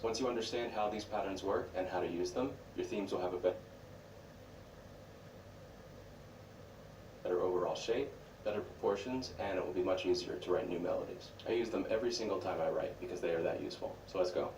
Once you understand how these patterns work and how to use them, your themes will have a better overall shape, better proportions, and it will be much easier to write new melodies. I use them every single time I write because they are that useful. So let's go.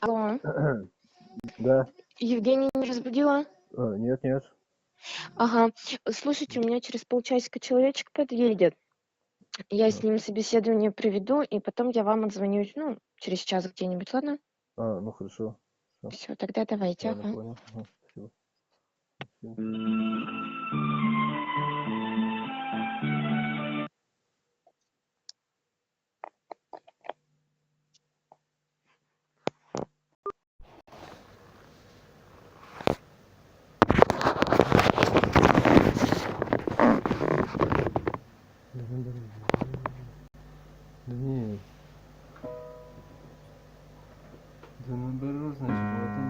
Алло, Да. Евгений не разбудила? Нет, нет. Ага. Слушайте, у меня через полчасика человечек подъедет. Я с ним собеседование проведу, и потом я вам отзвонюсь, ну, через час где-нибудь, ладно? Ну хорошо. Все, тогда давайте, Ладно, ага. понял. Спасибо. Да нет. Да наоборот, значит, вот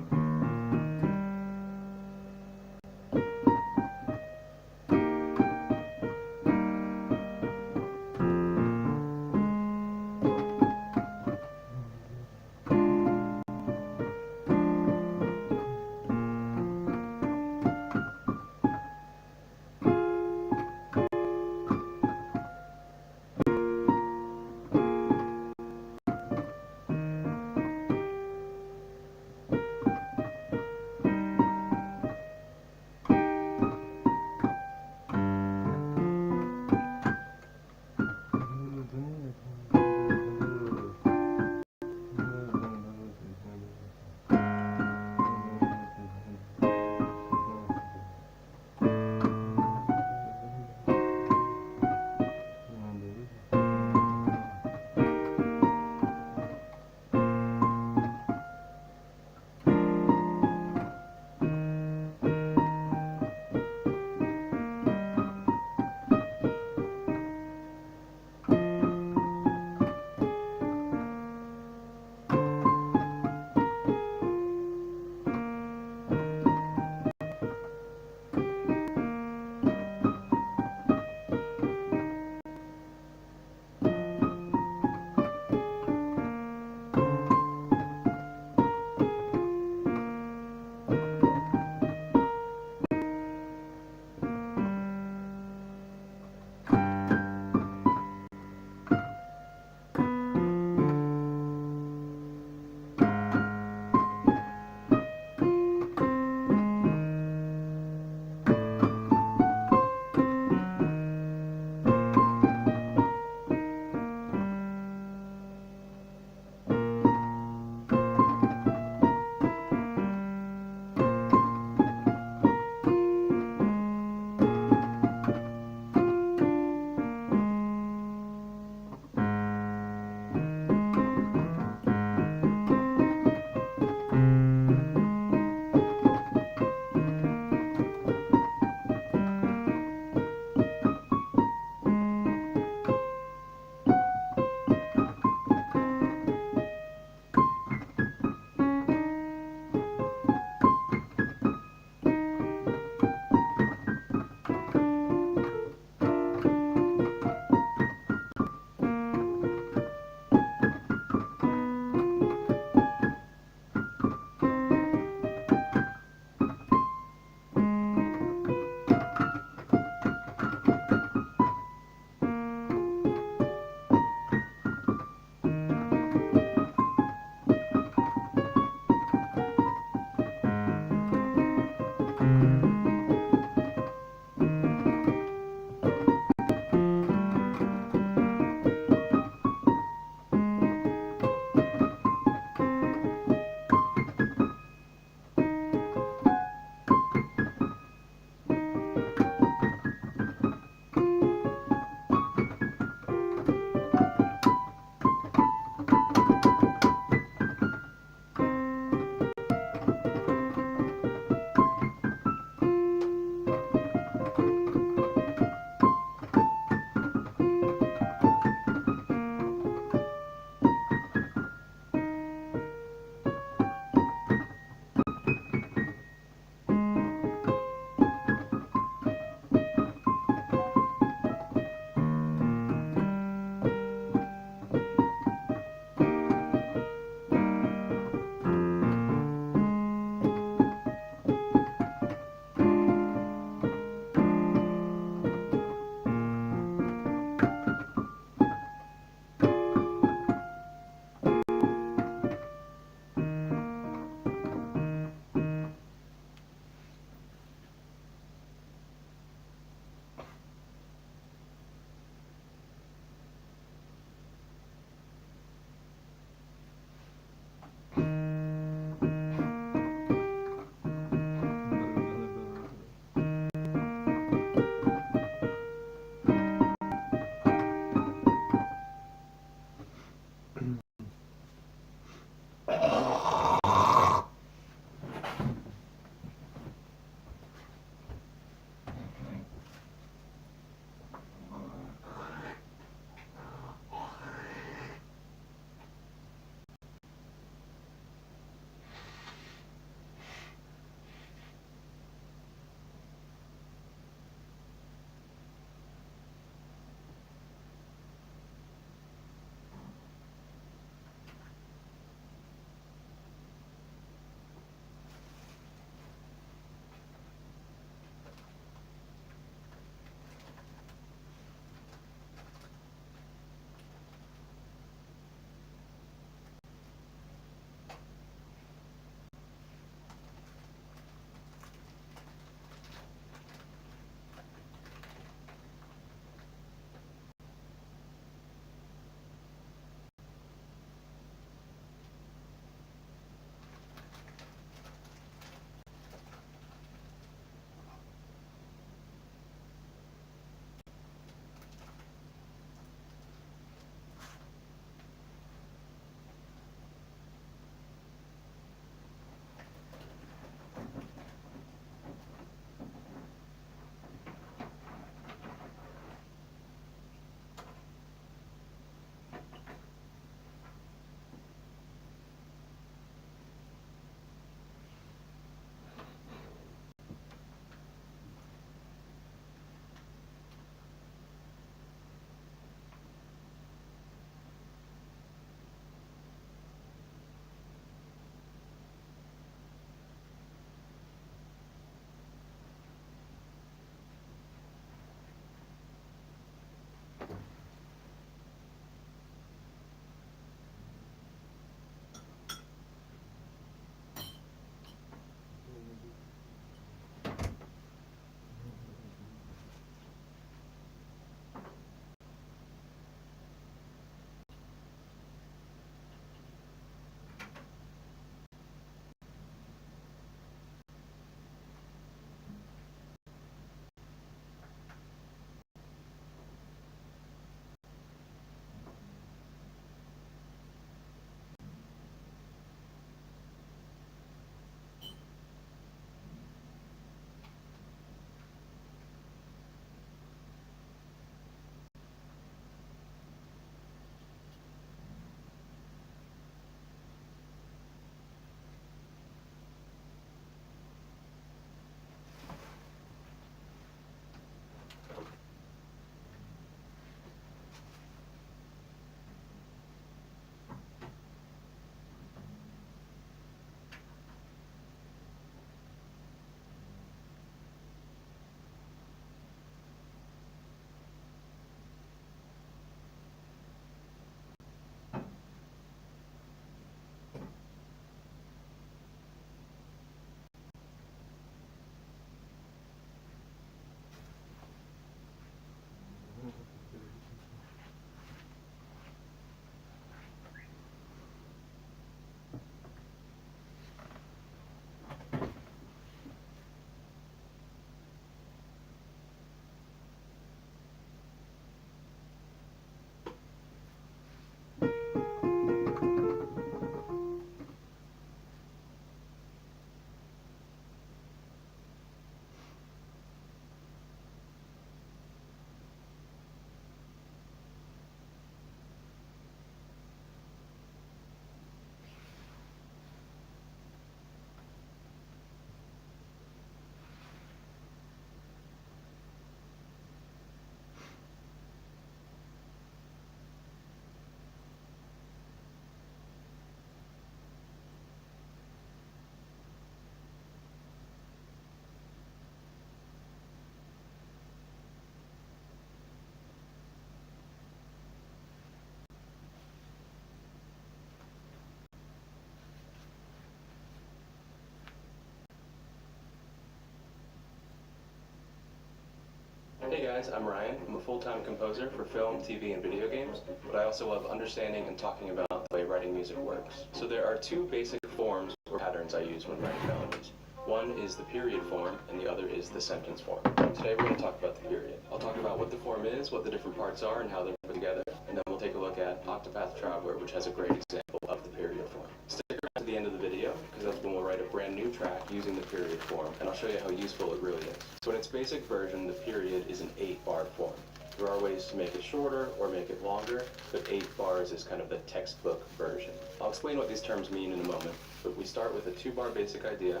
Hey guys, I'm Ryan. I'm a full-time composer for film, TV, and video games, but I also love understanding and talking about the way writing music works. So there are two basic forms or patterns I use when writing melodies. One is the period form, and the other is the sentence form. Today we're going to talk about the period. I'll talk about what the form is, what the different parts are, and how they're put together, and then we'll take a look at Octopath Traveler, which has a great example of the period form. Stick around to the end of the video, because that's when we'll write a brand new track using the period form, and I'll show you how useful it really is. So in its basic version, the period is an 8-bar form. There are ways to make it shorter or make it longer, but 8 bars is kind of the textbook version. I'll explain what these terms mean in a moment, but we start with a 2-bar basic idea,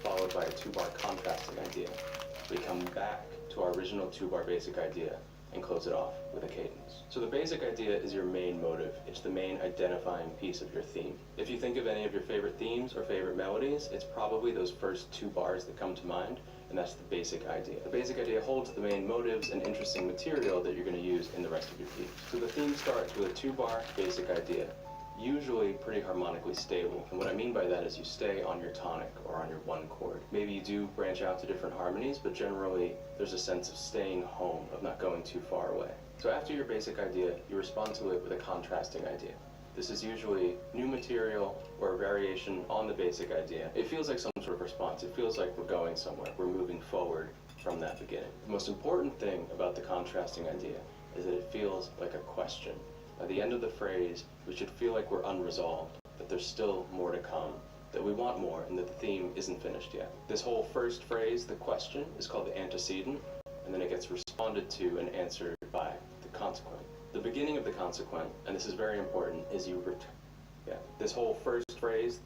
followed by a 2-bar contrasting idea. We come back to our original 2-bar basic idea and close it off with a cadence. So the basic idea is your main motive. It's the main identifying piece of your theme. If you think of any of your favorite themes or favorite melodies, it's probably those first 2 bars that come to mind, and that's the basic idea. The basic idea holds the main motives and interesting material that you're going to use in the rest of your piece. So the theme starts with a 2-bar basic idea, usually pretty harmonically stable. And what I mean by that is you stay on your tonic or on your 1 chord. Maybe you do branch out to different harmonies, but generally there's a sense of staying home, of not going too far away. So after your basic idea, you respond to it with a contrasting idea. This is usually new material or a variation on the basic idea. It feels like some sort of response. It feels like we're going somewhere. We're moving forward from that beginning. The most important thing about the contrasting idea is that it feels like a question. By the end of the phrase, we should feel like we're unresolved, that there's still more to come, that we want more, and that the theme isn't finished yet. This whole first phrase, the question, is called the antecedent, and then it gets responded to and answered by the consequent. The beginning of the consequent, and this is very important, is you return. Yeah, this whole first phrase,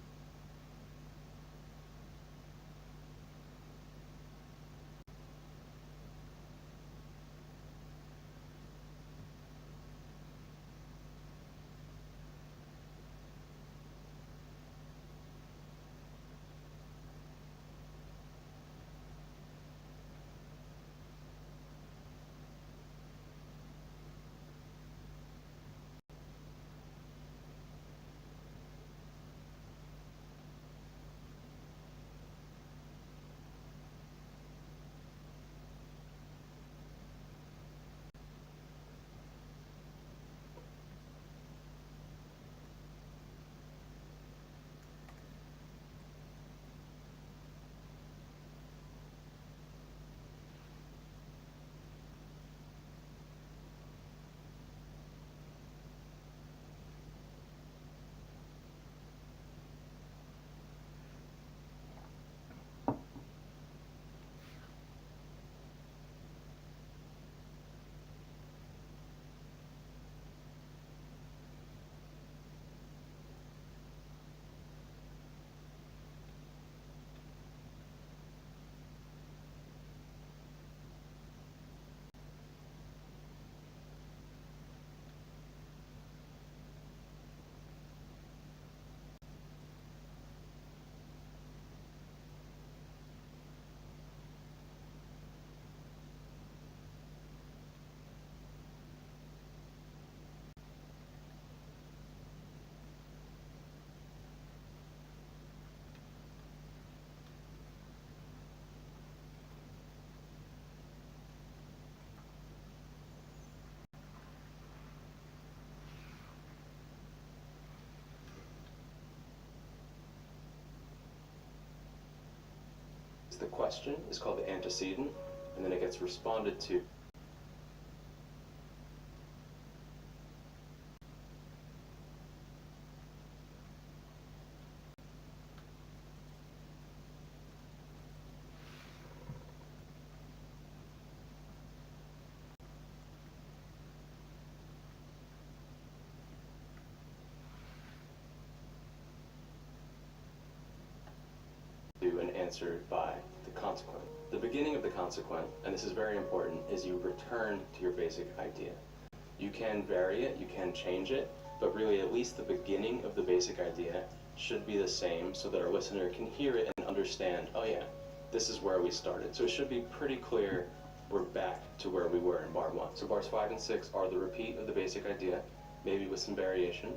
the question is called the antecedent, and then it gets responded to. to and answered by the consequent. The beginning of the consequent, and this is very important, is you return to your basic idea. You can vary it, you can change it, but really at least the beginning of the basic idea should be the same so that our listener can hear it and understand, oh yeah, this is where we started. So it should be pretty clear we're back to where we were in bar 1. So bars 5 and 6 are the repeat of the basic idea, maybe with some variation.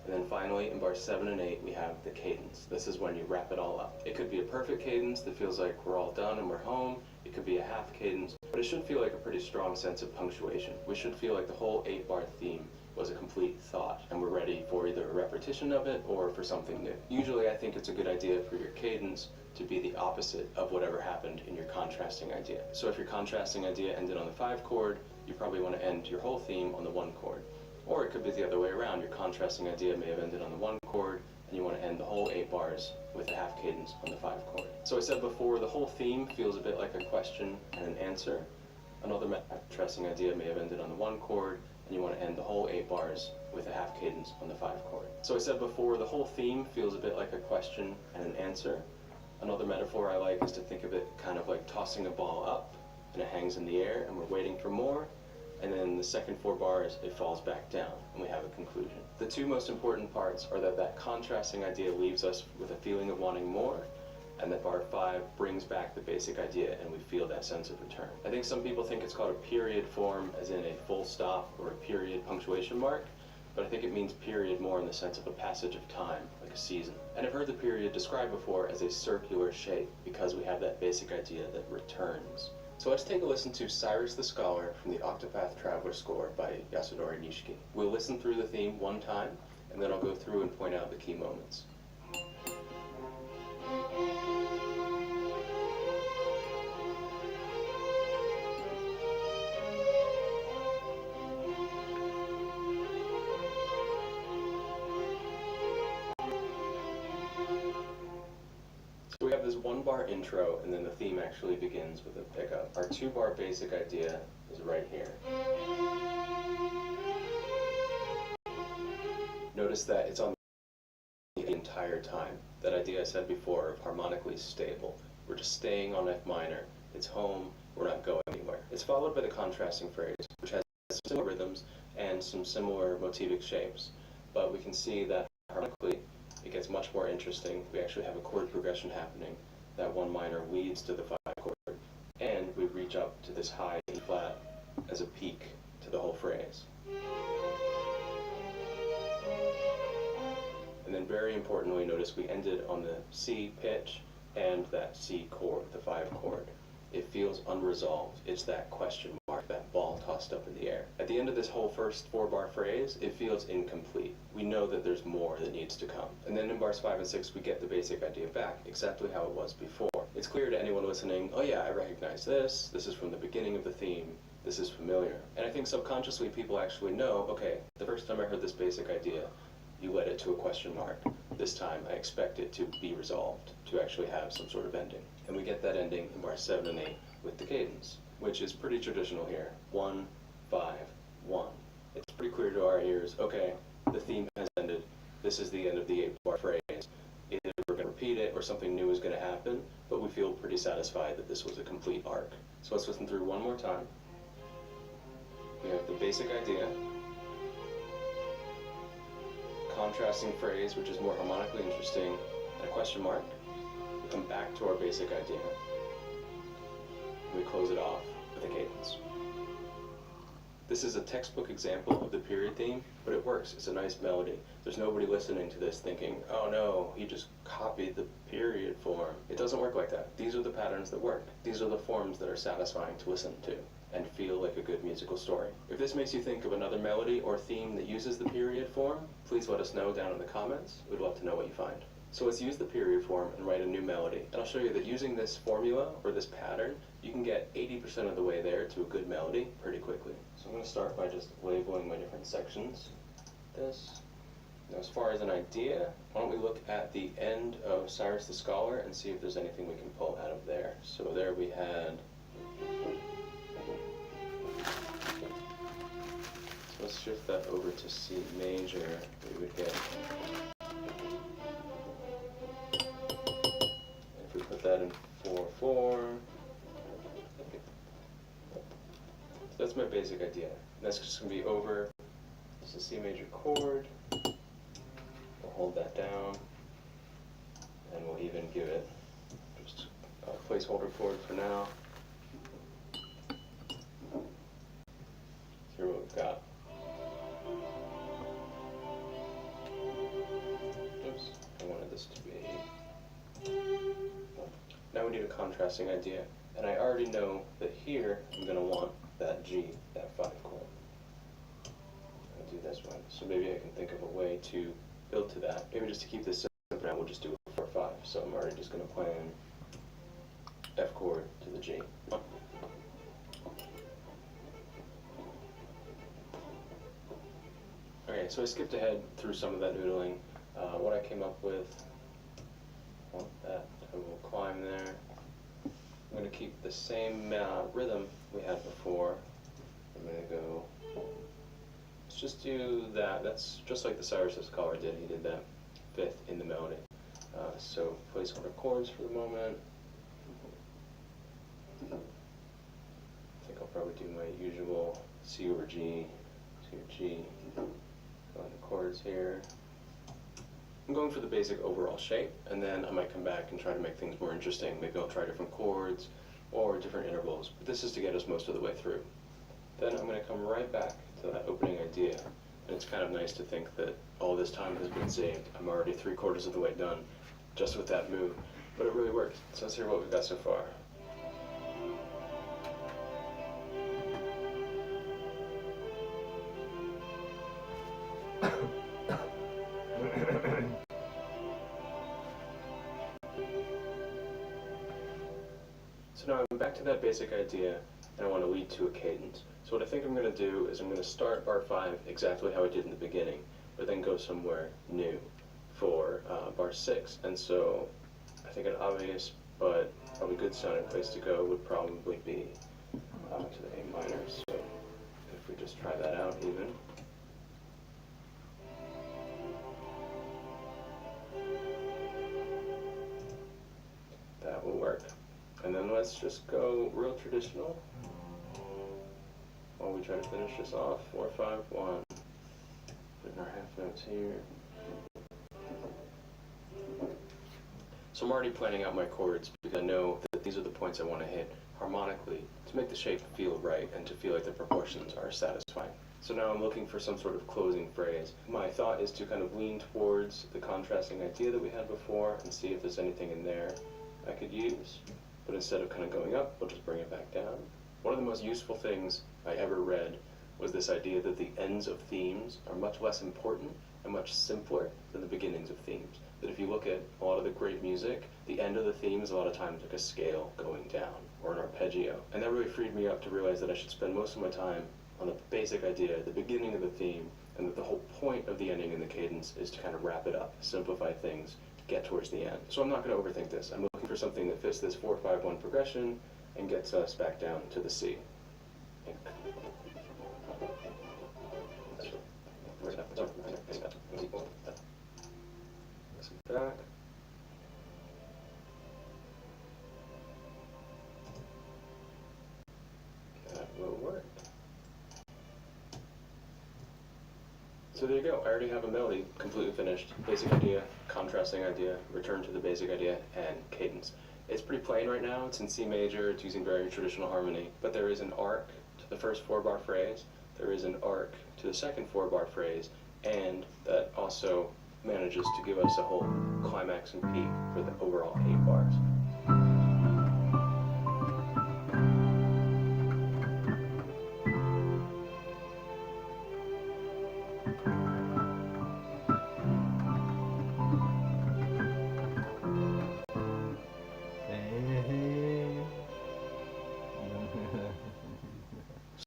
And then finally, in bars 7 and 8, we have the cadence. This is when you wrap it all up. It could be a perfect cadence that feels like we're all done and we're home. It could be a half cadence, but it should feel like a pretty strong sense of punctuation. We should feel like the whole 8-bar theme was a complete thought, and we're ready for either a repetition of it or for something new. Usually, I think it's a good idea for your cadence to be the opposite of whatever happened in your contrasting idea. So if your contrasting idea ended on the 5 chord, you probably want to end your whole theme on the 1 chord. Or it could be the other way around. Your contrasting idea may have ended on the 1 chord, and you want to end the whole 8 bars with a half cadence on the 5 chord. So I said before, the whole theme feels a bit like a question and an answer. Another contrasting idea may have ended on the 1 chord, and you want to end the whole 8 bars with a half cadence on the 5 chord. So I said before, the whole theme feels a bit like a question and an answer. Another metaphor I like is to think of it kind of like tossing a ball up, and it hangs in the air, and we're waiting for more. And then in the second 4 bars, it falls back down, and we have a conclusion. The 2 most important parts are that contrasting idea leaves us with a feeling of wanting more, and that bar 5 brings back the basic idea, and we feel that sense of return. I think some people think it's called a period form, as in a full stop or a period punctuation mark, but I think it means period more in the sense of a passage of time, like a season. And I've heard the period described before as a circular shape, because we have that basic idea that returns. So let's take a listen to Cyrus the Scholar from the Octopath Traveler score by Yasunori Nishiki. We'll listen through the theme one time, and then I'll go through and point out the key moments. So we have this 1-bar intro, and then the theme actually begins with a pickup. Our 2-bar basic idea is right here. Notice that it's on the entire time. That idea I said before of harmonically stable. We're just staying on F minor. It's home. We're not going anywhere. It's followed by the contrasting phrase, which has similar rhythms and some similar motivic shapes. But we can see that harmonically, it gets much more interesting. We actually have a chord progression happening. That 1 minor leads to the 5 chord, and we reach up to this high E flat as a peak to the whole phrase. And then very importantly, notice we ended on the C pitch and that C chord, the 5 chord. It feels unresolved. It's that question mark, that ball tossed up in the air. At the end of this whole first 4-bar phrase, it feels incomplete. We know that there's more that needs to come. And then in bars 5 and 6, we get the basic idea back, exactly how it was before. It's clear to anyone listening, oh yeah, I recognize this. This is from the beginning of the theme. This is familiar. And I think subconsciously people actually know, okay, the first time I heard this basic idea, you led it to a question mark. This time I expect it to be resolved, to actually have some sort of ending. And we get that ending in bars 7 and 8 with the cadence, which is pretty traditional here. 1, 5, 1. It's pretty clear to our ears, okay, the theme has ended. This is the end of the 8-bar phrase. Either we're going to repeat it or something new is going to happen, but we feel pretty satisfied that this was a complete arc. So let's listen through one more time. We have the basic idea, contrasting phrase, which is more harmonically interesting, and a question mark. We come back to our basic idea, and we close it off with a cadence. This is a textbook example of the period theme, but it works. It's a nice melody. There's nobody listening to this thinking, oh no, he just copied the period form. It doesn't work like that. These are the patterns that work. These are the forms that are satisfying to listen to and feel like a good musical story. If this makes you think of another melody or theme that uses the period form, please let us know down in the comments. We'd love to know what you find. So let's use the period form and write a new melody. And I'll show you that using this formula or this pattern, you can get 80% of the way there to a good melody pretty quickly. So I'm going to start by just labeling my different sections. This. Now as far as an idea, why don't we look at the end of Cyrus the Scholar and see if there's anything we can pull out of there. So there we had... So let's shift that over to C major. We would get... If we put that my basic idea. And that's just going to be over just a C major chord. We'll hold that down, and we'll even give it just a placeholder chord for now. Here's what we've got. Oops, I wanted this to be... Now we need a contrasting idea, and I already know that here I'm going to want that G, that 5 chord. I'll do this one, so maybe I can think of a way to build to that. Maybe just to keep this simple, we'll just do a 4/5. So I'm already just going to plan F chord to the G. Okay, so I skipped ahead through some of that noodling. What I came up with, that I will climb there. I'm going to keep the same rhythm we had before. I'm going to go, let's just do that. That's just like the Cyrus's caller did. He did that 5th in the melody. So placeholder chords for the moment. I think I'll probably do my usual C over G, C over G. Go into chords here. I'm going for the basic overall shape, and then I might come back and try to make things more interesting. Maybe I'll try different chords or different intervals, but this is to get us most of the way through. Then I'm going to come right back to that opening idea, and it's kind of nice to think that all this time has been saved. I'm already 3/4 of the way done just with that move, but it really worked. So let's hear what we've got so far. So now I'm back to that basic idea, and I want to lead to a cadence. So what I think I'm going to do is I'm going to start bar 5 exactly how I did in the beginning, but then go somewhere new for bar 6. And so I think an obvious but probably good sounding place to go would probably be to the A minor. So if we just try that out even. That will work. And then let's just go real traditional while we try to finish this off. 4/5 1. Putting our half notes here. So I'm already planning out my chords because I know that these are the points I want to hit harmonically to make the shape feel right and to feel like the proportions are satisfying. So now I'm looking for some sort of closing phrase. My thought is to kind of lean towards the contrasting idea that we had before and see if there's anything in there I could use. But instead of kind of going up, we'll just bring it back down. One of the most useful things I ever read was this idea that the ends of themes are much less important and much simpler than the beginnings of themes. That if you look at a lot of the great music, the end of the theme is a lot of times like a scale going down or an arpeggio. And that really freed me up to realize that I should spend most of my time on the basic idea, the beginning of the theme, and that the whole point of the ending and the cadence is to kind of wrap it up, simplify things, get towards the end. So I'm not going to overthink this. I'm looking for something that fits this 4/5 1 progression and gets us back down to the C. Back. That will work. So there you go. I already have a melody completely finished. Basic idea, contrasting idea, return to the basic idea, and cadence. It's pretty plain right now. It's in C major. It's using very traditional harmony. But there is an arc to the first 4-bar phrase. There is an arc to the second 4-bar phrase. And that also manages to give us a whole climax and peak for the overall 8 bars.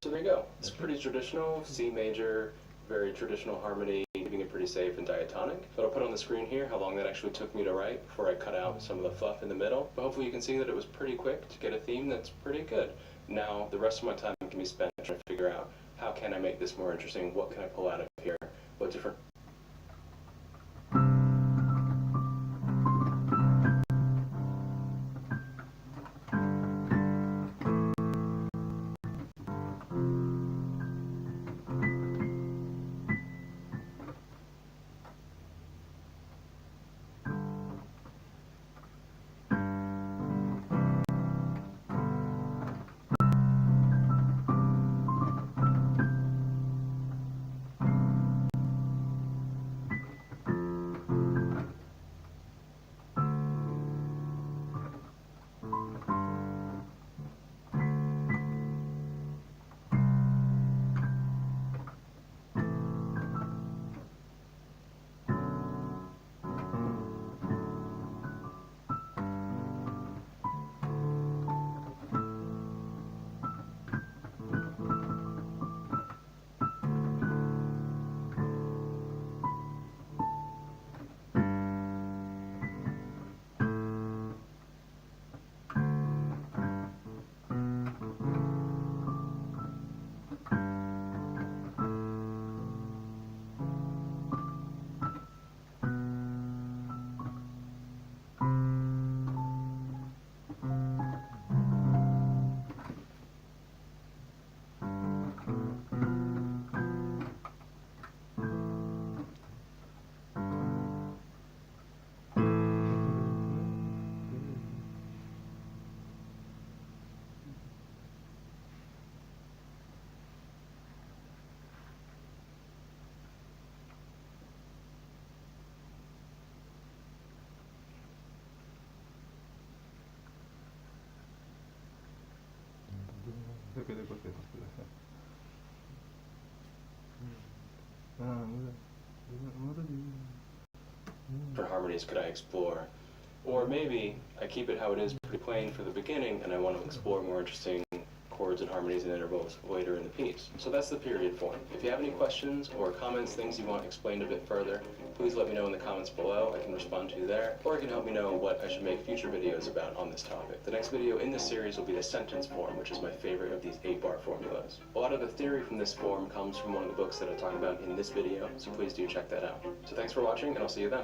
So there you go. It's pretty traditional, C major, very traditional harmony, keeping it pretty safe and diatonic. So I'll put on the screen here how long that actually took me to write before I cut out some of the fluff in the middle. But hopefully you can see that it was pretty quick to get a theme that's pretty good. Now the rest of my time can be spent trying to figure out how can I make this more interesting, what can I pull out of here, what different Только такой куда. Ну да. Different harmonies could I explore? Or maybe I keep it how it is pretty plain for the beginning and I want to explore more interesting chords and harmonies and intervals later in the piece. So that's the period form. If you have any questions or comments, things you want explained a bit further, please let me know in the comments below. I can respond to you there, or you can help me know what I should make future videos about on this topic. The next video in this series will be the sentence form, which is my favorite of these 8-bar formulas. A lot of the theory from this form comes from one of the books that I talk about in this video, so please do check that out. So thanks for watching, and I'll see you then.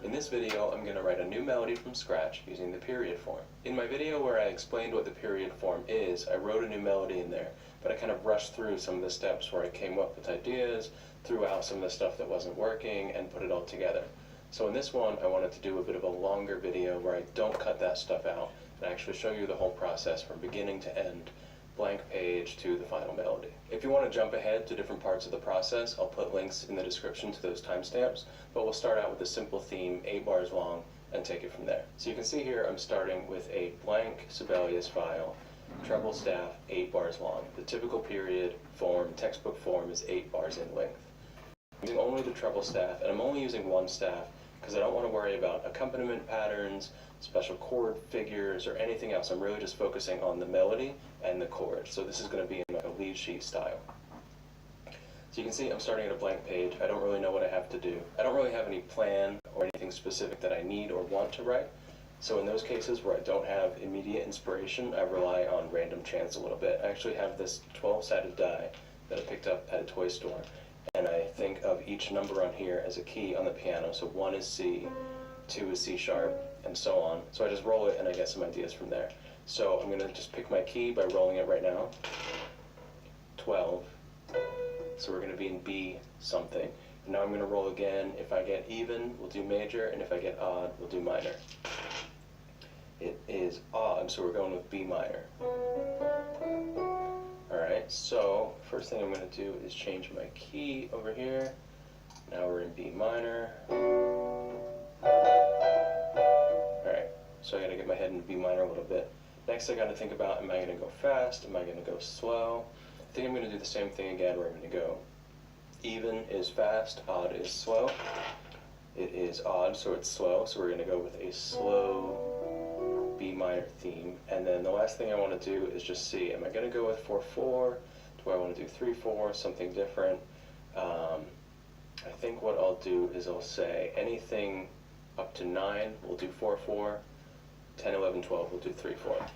In this video, I'm going to write a new melody from scratch using the period form. In my video where I explained what the period form is, I wrote a new melody in there, but I kind of rushed through some of the steps where I came up with ideas, threw out some of the stuff that wasn't working, and put it all together. So in this one, I wanted to do a bit of a longer video where I don't cut that stuff out and actually show you the whole process from beginning to end, blank page to the final melody. If you want to jump ahead to different parts of the process, I'll put links in the description to those timestamps, but we'll start out with a simple theme, 8 bars long, and take it from there. So you can see here I'm starting with a blank Sibelius file, treble staff, 8 bars long. The typical period form, textbook form, is 8 bars in length. I'm using only the treble staff, and I'm only using one staff because I don't want to worry about accompaniment patterns, special chord figures, or anything else. I'm really just focusing on the melody and the chord. So this is going to be in like a lead sheet style. So you can see I'm starting at a blank page. I don't really know what I have to do. I don't really have any plan or anything specific that I need or want to write. So in those cases where I don't have immediate inspiration, I rely on random chance a little bit. I actually have this 12-sided die that I picked up at a toy store. And I think of each number on here as a key on the piano. So 1 is C, 2 is C sharp, and so on. So I just roll it and I get some ideas from there. So I'm going to just pick my key by rolling it right now. 12. So we're going to be in B something. And now I'm going to roll again. If I get even, we'll do major, and if I get odd, we'll do minor. It is odd, so we're going with B minor. Alright, so first thing I'm going to do is change my key over here. Now we're in B minor. Alright, so I got to get my head in B minor a little bit. Next I got to think about, am I going to go fast? Am I going to go slow? I think I'm going to do the same thing again where I'm going to go. Even is fast, odd is slow. It is odd, so it's slow, so we're going to go with a slow B minor theme. And then the last thing I want to do is just see, am I going to go with 4/4? Do I want to do 3/4? Something different? I think what I'll do is I'll say anything up to 9 we'll do 4/4, 10, 11, 12 we'll do 3/4.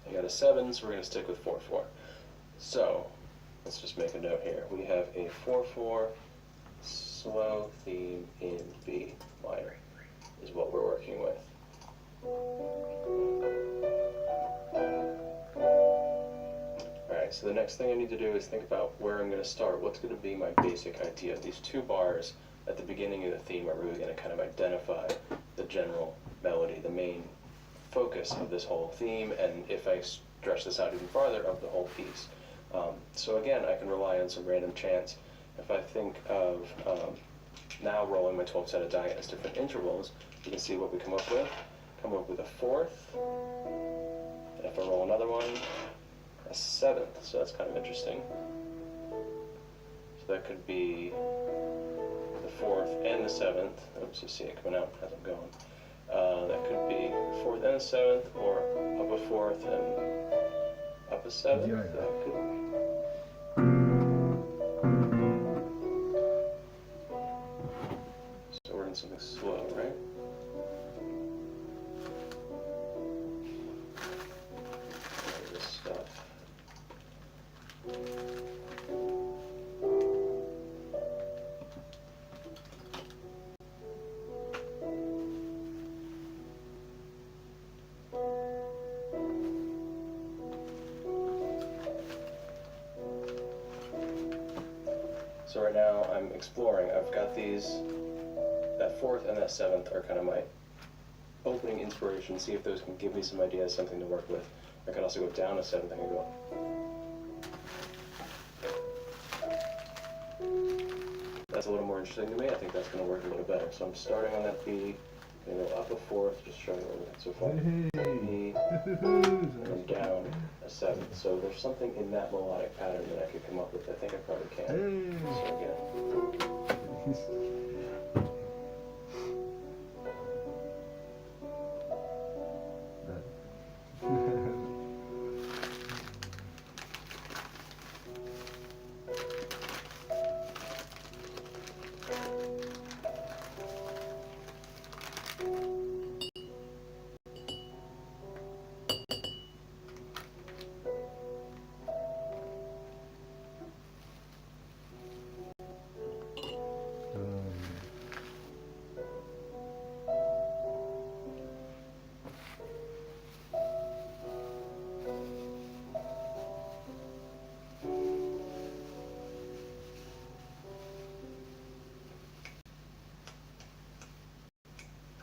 I got a 7, so we're going to stick with 4/4. So let's just make a note here. We have a 4/4 slow theme in B minor is what we're working with. Alright, so the next thing I need to do is think about where I'm going to start. What's going to be my basic idea? These 2 bars at the beginning of the theme are really going to kind of identify the general melody, the main focus of this whole theme, and if I stretch this out even farther, of the whole piece. So again, I can rely on some random chance. If I think of now rolling my 12-sided die as different intervals, you can see what we come up with. Come up with a 4th, and if I roll another one, a 7th, so that's kind of interesting. So that could be the 4th and the 7th. Oops, you see it coming out as I'm going. That could be 4th and a 7th, or up a 4th and up a 7th. Yeah. That could be. So we're in something slow, right? So right now I'm exploring. I've got these, that fourth and that seventh are kind of my opening inspiration, see if those can give me some ideas, something to work with. I could also go down a seventh, I could go. That's a little more interesting to me. I think that's going to work a little better. So I'm starting on that B, and go up a fourth, just showing what we've got so far. B, and then down a seventh. So there's something in that melodic pattern that I could come up with. I think I probably can. So again.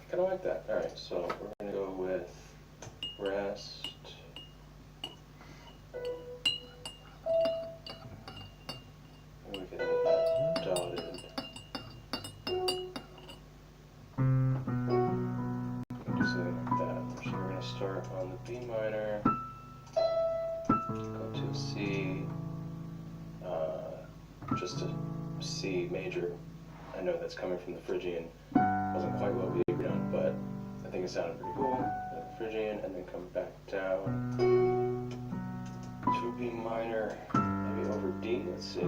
Kind of like that. All right, so we're going to go with rest. And we can get that dotted. And do something like that. So we're going to start on the B minor, go to a C, just a C major. I know that's coming from the Phrygian. Wasn't quite what we agreed on, but I think it sounded pretty cool. Phrygian, and then come back down to B minor, maybe over D. Let's see.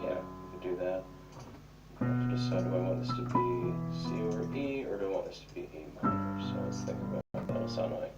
Yeah, we could do that. I have to decide, do I want this to be C over E, or do I want this to be E minor? So let's think about what that'll sound like.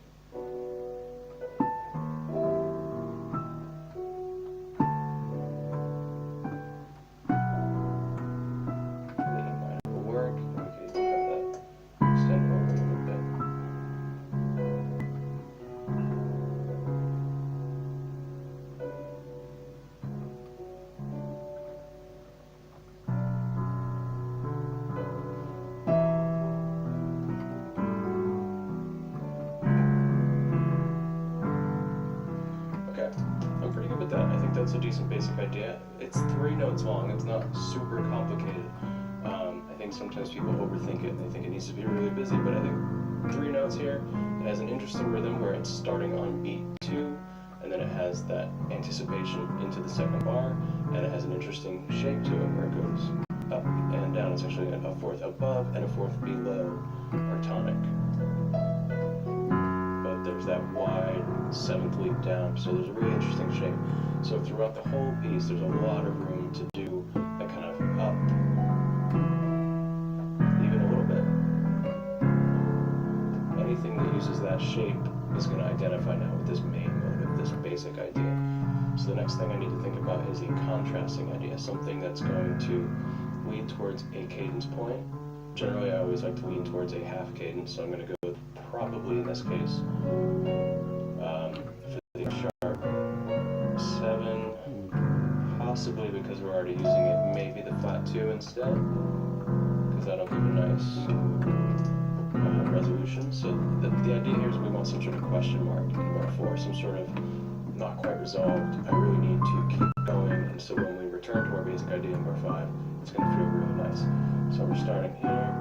I'm pretty good with that. I think that's a decent basic idea. It's 3 notes long. It's not super complicated. I think sometimes people overthink it and they think it needs to be really busy, but I think 3 notes here. It has an interesting rhythm where it's starting on beat 2, and then it has that anticipation into the second bar, and it has an interesting shape to it where it goes up and down. It's actually a fourth above and a fourth below our tonic. There's that wide 7th leap down, so there's a really interesting shape. So throughout the whole piece, there's a lot of room to do that kind of up, even a little bit. Anything that uses that shape is going to identify now with this main motive, this basic idea. So the next thing I need to think about is a contrasting idea, something that's going to lead towards a cadence point. Generally, I always like to lean towards a half cadence, so I'm going to go with probably in this case for the sharp 7, possibly because we're already using it, maybe the flat 2 instead, because that'll give a nice resolution. So the idea here is we want some sort of question mark in bar 4, some sort of not quite resolved, I really need to keep going, and so when we return to our basic idea in bar 5, it's going to feel really nice. So we're starting here.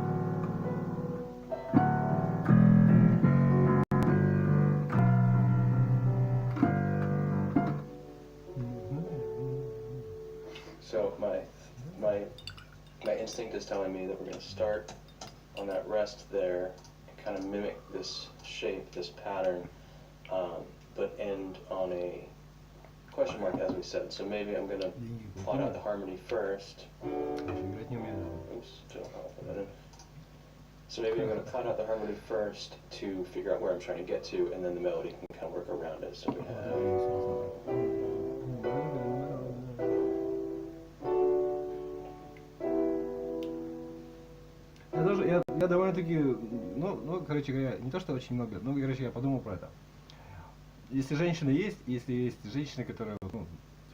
So my instinct is telling me that we're going to start on that rest there and kind of mimic this shape, this pattern, but end on a question mark, as we said. So maybe I'm going to plot out the harmony first. Oops, don't put that in. So maybe I'm going to plot out the harmony first to figure out where I'm trying to get to, and then the melody can kind of work around it. So we have... я довольно-таки, короче говоря, не то, что очень много, но, короче, я подумал про это. Если женщина есть, если есть женщина, которая, типа,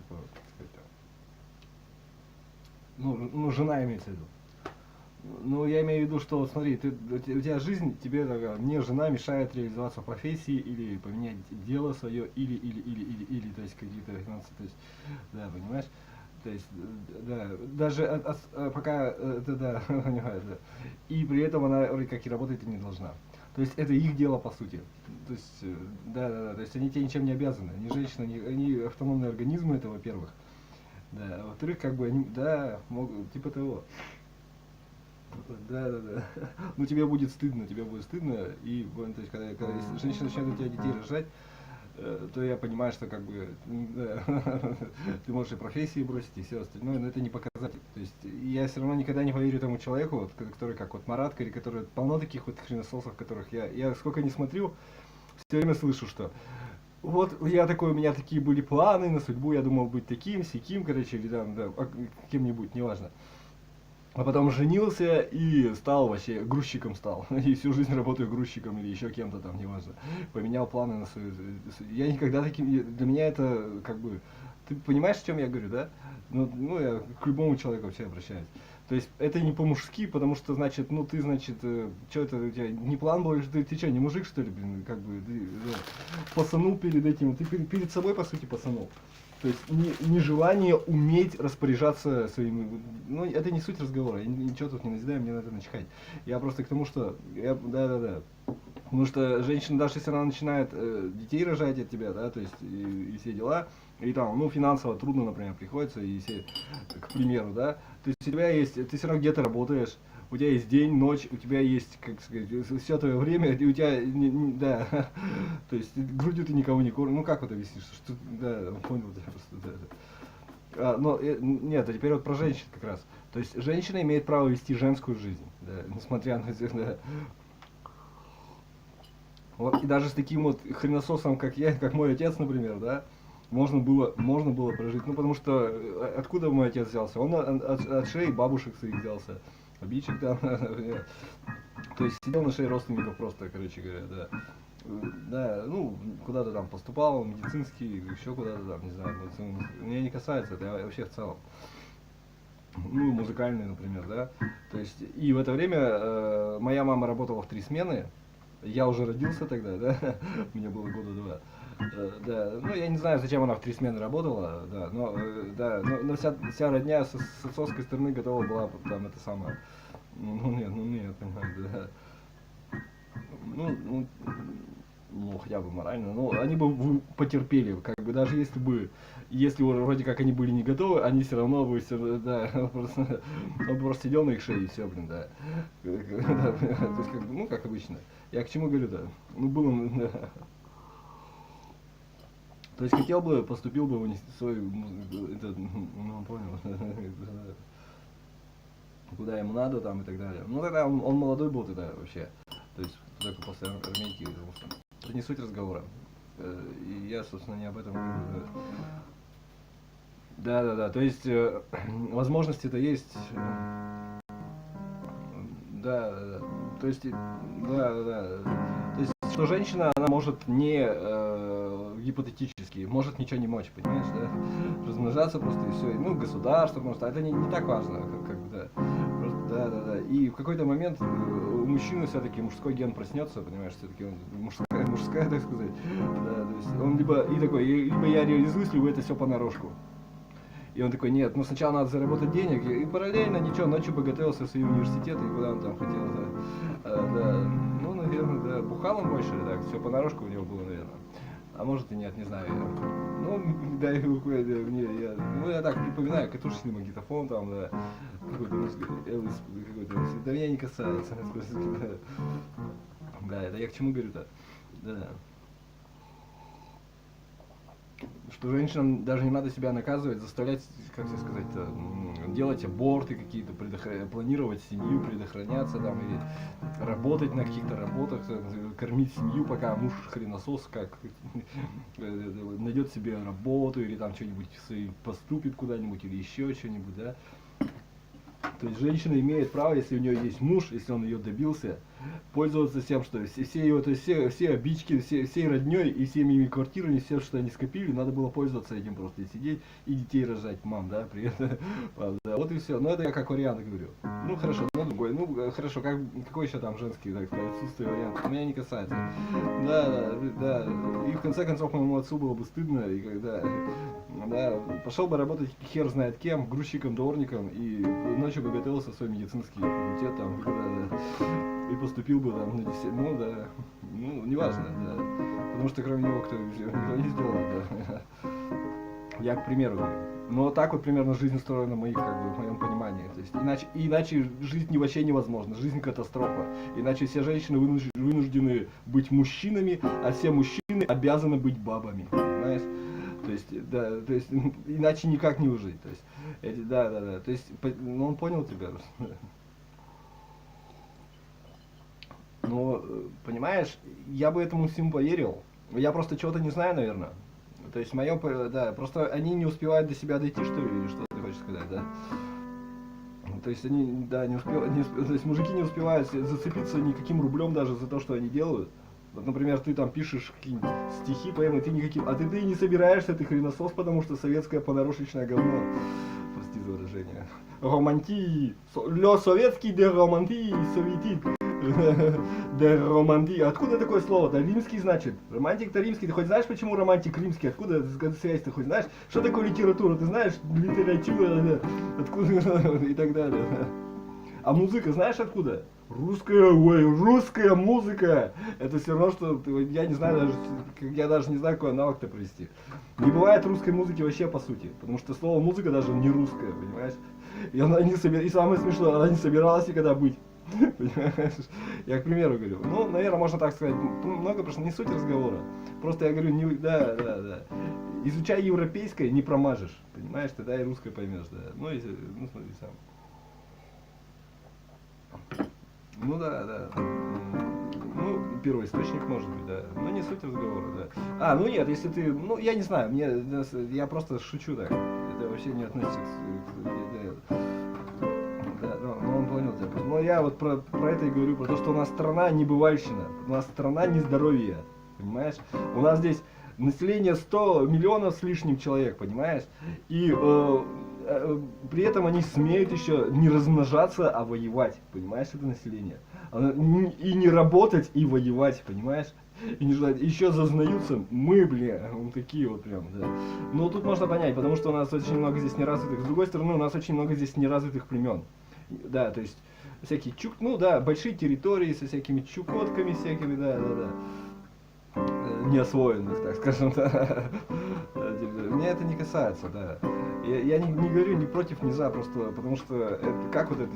как сказать, жена имеется в виду. Ну, я имею в виду, что, смотри, у тебя жизнь, тебе, мне жена мешает реализоваться в профессии, или поменять дело свое, или, то есть какие-то финансы, то есть, да, понимаешь? То есть, да, даже пока, да, понимаешь, да. И при этом она вроде как и работать и не должна. То есть это их дело по сути. То есть, да, то есть они тебе ничем не обязаны. Они женщины, они автономные организмы, это во-первых. Да, а во-вторых, как бы они, да, могут, типа того. Да. Ну тебе будет стыдно, и то есть, когда если женщина начинает у тебя детей рожать, то я понимаю, что как бы да, ты можешь и профессии бросить, и все остальное, но это не показатель. То есть я все равно никогда не поверю тому человеку, вот, который как вот Марат, или который полно таких вот хренососов, которых я сколько не смотрю, все время слышу, что вот я такой, у меня такие были планы на судьбу, я думал быть таким, сяким, короче, или там, да, кем-нибудь, неважно. А потом женился и стал вообще грузчиком стал. И всю жизнь работаю грузчиком или еще кем-то там, неважно. Поменял планы на свою... Я никогда таким... Для меня это как бы... Ты понимаешь, о чем я говорю, да? Ну я к любому человеку вообще обращаюсь. То есть это не по-мужски, потому что, значит, ты, значит, что это у тебя не план был, ты что, не мужик, что ли, блин, как бы, ты пасанул перед этим, ты перед собой, по сути, пасанул. То есть нежелание уметь распоряжаться своими... Ну, это не суть разговора, я ничего тут не назидаю, мне на это начхать. Я просто к тому, что... Да. Потому что женщина, даже если она начинает детей рожать от тебя, да, то есть и все дела, и там, финансово трудно, например, приходится, и все, к примеру, да, то есть у тебя есть, ты все равно где-то работаешь, у тебя есть день, ночь, у тебя есть, как сказать, все твое время, и у тебя, да, то есть грудью ты никого не кормишь, как вот объяснишь, что, да, понял, да, просто, да. Нет, а теперь вот про женщин как раз, то есть женщина имеет право вести женскую жизнь, да, несмотря на это, да. Вот, и даже с таким вот хренососом, как я, как мой отец, например, да, можно было прожить. Ну, потому что откуда мой отец взялся? Он от шеи бабушек своих взялся. Обидчик там. То есть сидел на шее родственников просто, короче говоря, да. Да, куда-то там поступал, медицинский, еще куда-то там, не знаю. Меня не касается, это вообще в целом. Музыкальный, например, да. То есть, и в это время моя мама работала в 3 смены. Я уже родился тогда, да, мне было года 2. Да, я не знаю, зачем она в 3 смены работала, да, но вся родня с отцовской стороны готова была там это самое, нет, понимаю, да. Хотя бы морально, они бы потерпели, как бы, даже если вроде как они были не готовы, они все равно бы, да, он просто сидел на их шее и все, блин, да. То есть, как бы, как обычно. Я к чему говорю, да? Было, да. То есть хотел бы, поступил бы в свой, понял, куда ему надо там и так далее. Тогда он молодой был тогда вообще. То есть только после армейки вернулся. Это не суть разговора. И я, собственно, не об этом говорю. Да. То есть возможности-то есть. Да. То есть, да. То есть, что женщина, она может не гипотетически, может ничего не мочь, понимаешь, да? Размножаться просто и все. Государство, может, это не так важно, как бы, да. Просто, да. И в какой-то момент у мужчины все-таки мужской ген проснется, понимаешь, все-таки он мужская, так сказать. Да, то есть он либо я реализуюсь, либо это все понарошку. И он такой, нет, сначала надо заработать денег, и параллельно ничего, ночью бы готовился в свои университеты, и куда он там хотел, да. Наверное, да, бухал он больше, так, все понарошку у него было, наверное. А может и нет, не знаю. Я так припоминаю, катушечный магнитофон там, да, какой-то Элвис, да меня не касается. Да, это я к чему говорю-то? Да. Что женщинам даже не надо себя наказывать, заставлять, как тебе сказать, делать аборты какие-то, планировать семью, предохраняться там, или работать на каких-то работах, кормить семью, пока муж хреносос как найдет себе работу или там что-нибудь поступит куда-нибудь или еще что-нибудь, да. То есть женщина имеет право, если у нее есть муж, если он ее добился, пользоваться тем, что все его, то есть все обидчики, всей родней и всеми квартирами, все, что они скопили, надо было пользоваться этим просто и сидеть и детей рожать, мам, да, при этом. Да, вот и все. Но это я как вариант говорю. Ну хорошо, ну другой. Ну хорошо, какой еще там женский, так сказать, отсутствие варианта? Меня не касается. Да. И в конце концов моему отцу было бы стыдно, и когда пошел бы работать хер знает кем, грузчиком, дворником, и ночью бы готовился в свой медицинский факультет там, и поступил бы там на 10, неважно, да. Потому что кроме него никто не сделал, да. Я к примеру говорю. Но так вот примерно жизнь устроена в моем понимании. То есть иначе жизнь вообще невозможна, жизнь катастрофа. Иначе все женщины вынуждены быть мужчинами, а все мужчины обязаны быть бабами. Понимаешь? То есть иначе никак не ужить. То есть, да. То есть, он понял тебя. Но, понимаешь, я бы этому всему поверил. Я просто чего-то не знаю, наверное. То есть просто они не успевают до себя дойти, что ли, или что ты хочешь сказать, да? То есть они, не успевают, то есть мужики не успевают зацепиться никаким рублем даже за то, что они делают. Вот, например, ты там пишешь какие-нибудь стихи, поэмы, ты не собираешься, ты хреносос, потому что советское понарошечное говно. Прости за выражение. Романтии, советский де романтии, советик. Да, романтик. Откуда такое слово-то? Римский, значит. Романтик-то римский. Ты хоть знаешь, почему романтик римский? Откуда связь ты хоть знаешь? Что такое литература? Ты знаешь? Литература, откуда и так далее. А музыка знаешь откуда? Русская музыка. Это все равно, что я не знаю даже не знаю, какой аналог-то привести. Не бывает русской музыки вообще по сути. Потому что слово музыка даже не русское, понимаешь? И самое смешное, она не собиралась никогда быть. Понимаешь? Я к примеру говорю. Ну, наверное, можно так сказать. Много, потому что не суть разговора. Просто я говорю, да. Изучай европейское, не промажешь. Понимаешь, тогда и русское поймешь, да. Смотри сам. Ну да. Ну, первоисточник может быть, да. Но не суть разговора, да. Нет, если ты. Я не знаю, я просто шучу так. Это вообще не относится к. Он понял тебя. Но я вот про это и говорю, про то, что у нас страна небывальщина, у нас страна нездоровья, понимаешь? У нас здесь население 100 миллионов с лишним человек, понимаешь? И при этом они смеют еще не размножаться, а воевать, понимаешь, это население? И не работать, и воевать, понимаешь? И не желать. Еще зазнаются, мы, такие вот прям, да. Но тут можно понять, потому что у нас очень много здесь неразвитых. С другой стороны, у нас очень много здесь неразвитых племен. Да, то есть всякие большие территории со всякими чукотками всякими, да. Неосвоенных, так скажем, да. Меня это не касается, да. Я не говорю ни против, ни за, просто потому что это, как вот это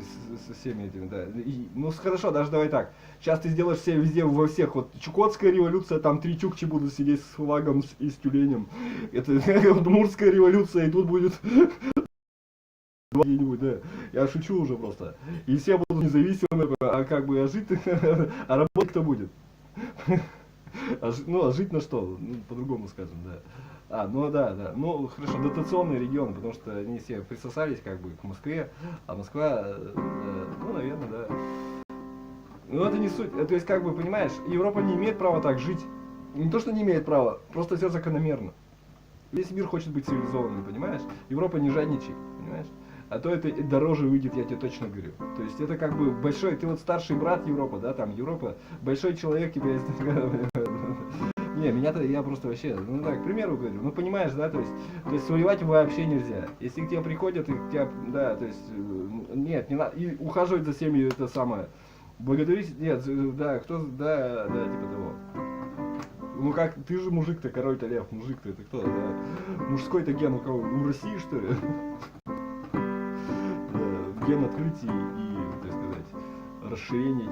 со всеми этими, да. Хорошо, даже давай так. Сейчас ты сделаешь все везде, во всех, вот Чукотская революция, там 3 чукчи будут сидеть с флагом и с тюленем. Это Удмуртская революция, и тут будет где-нибудь, да. Я шучу уже просто. И все будут независимы, а жить, а работать кто будет? А жить на что? По-другому скажем, да. Да. Ну, хорошо, дотационные регионы, потому что они все присосались к Москве, а Москва, наверное, да. Но это не суть. То есть, понимаешь, Европа не имеет права так жить. Не то, что не имеет права, просто все закономерно. Весь мир хочет быть цивилизованным, понимаешь? Европа не жадничай, понимаешь? А то это дороже выйдет, я тебе точно говорю. То есть это большой, ты вот старший брат Европа, да, там Европа, большой человек тебя есть. Не, я просто вообще, к примеру говорю, понимаешь, да, то есть воевать вообще нельзя. Если к тебе приходят, да, то есть, нет, не надо, и ухаживать за всеми это самое. Благодарить, нет, да, типа того. Ты же мужик-то, король-то лев, мужик-то, это кто, да? Мужской-то ген у кого? У России, что ли? Ген открытий и, так сказать, расширения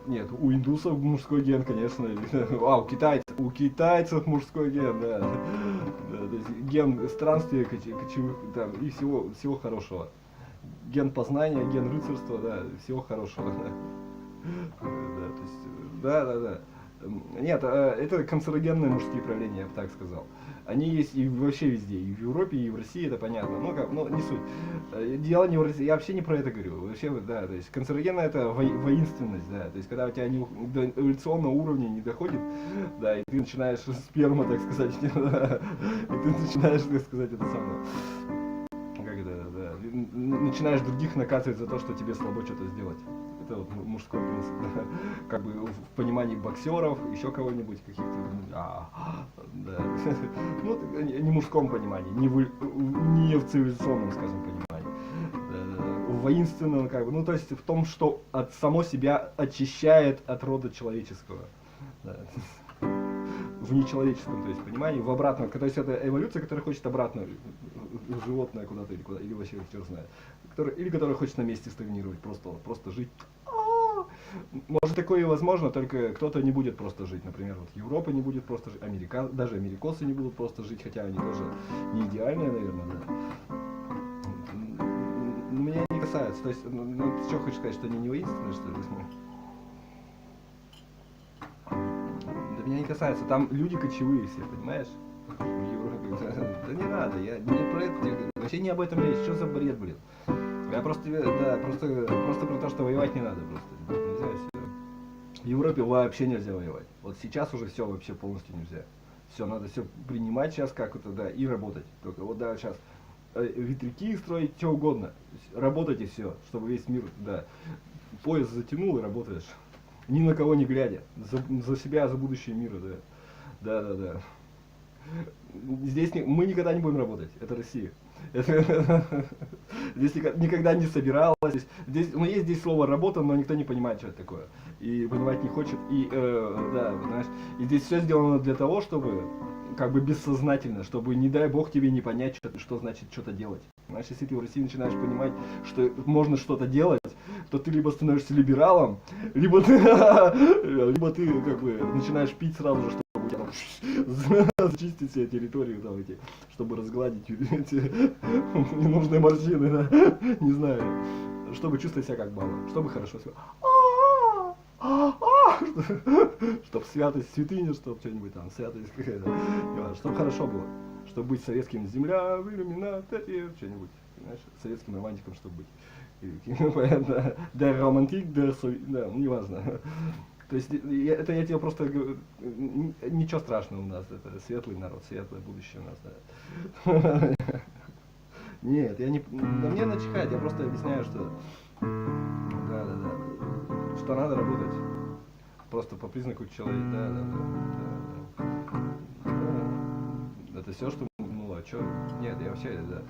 Нет, у индусов мужской ген, конечно. У китайцев мужской ген, да. То есть ген странствия кочевых, там, и всего хорошего. Ген познания, ген рыцарства, да, всего хорошего. Да, то есть, да. Нет, это канцерогенные мужские проявления, я бы так сказал. Они есть и вообще везде, и в Европе, и в России, это понятно. Ну, как, ну не суть. Дело не в России, я вообще не про это говорю. Вообще, да, то есть канцерогенно это воинственность, да. То есть когда у тебя до эволюционного уровня не доходит, да, и ты начинаешь сперма, так сказать, и ты начинаешь, так сказать, это самое. Как это, да, начинаешь других наказывать за то, что тебе слабо что-то сделать. Это вот мужской принцип, да. Как бы в понимании боксеров, еще кого-нибудь, каких-то, да. Ну, не в мужском понимании, не в цивилизационном, скажем, понимании. В воинственном, как бы, ну, то есть в том, что от само себя очищает от рода человеческого. Да. В нечеловеческом, то есть, понимании, в обратном, то есть это эволюция, которая хочет обратно в животное куда-то или вообще черт знает, или которая хочет на месте стагнировать, просто жить. Может такое и возможно, только кто-то не будет просто жить, например, вот Европа не будет просто жить, даже америкосы не будут просто жить, хотя они тоже не идеальные, наверное, да. Меня не касается, то есть, ну, ты что хочешь сказать, что они не воинственные, что ли? Меня не касается, там люди кочевые все, понимаешь? В Европе. Да не надо, я не про это, вообще не об этом речь, что за бред, блин? Я просто, да, просто про то, что воевать не надо просто. Нельзя все. В Европе вообще нельзя воевать. Вот сейчас уже все вообще полностью нельзя. Все, надо все принимать сейчас как это, да, и работать. Только вот да, сейчас ветряки строить, что угодно. Работайте все, чтобы весь мир, да, пояс затянул и работаешь. Ни на кого не глядя. За себя, за будущее мира, да. Да. Здесь мы никогда не будем работать. Это Россия. Здесь никогда не собиралась. Здесь, ну, есть здесь слово работа, но никто не понимает, что это такое. И понимать не хочет. И, да, знаешь, и здесь все сделано для того, чтобы, как бы бессознательно, чтобы, не дай бог, тебе не понять, что значит что-то делать. Знаешь, если ты в России начинаешь понимать, что можно что-то делать, то ты либо становишься либералом, либо ты как бы начинаешь пить сразу же, чтобы у тебя там зачистить все территории, там, эти, чтобы разгладить эти ненужные морщины, да, не знаю, чтобы чувствовать себя как баба, чтобы хорошо себя. Чтоб святость, святыня, чтоб что-нибудь там, святость какая-то, чтобы хорошо было, чтобы быть советским земля, в иллюминаторе, что-нибудь, знаешь, советским романтиком, чтобы быть. Der романтик, да, неважно. То есть это я тебе просто говорю, ничего страшного у нас, это светлый народ, светлое будущее у нас, да. Нет, я не, да мне начихать, я просто объясняю, что да, что надо работать, просто по признаку человека, да. Это все, что, ну, а что, нет, я вообще, да.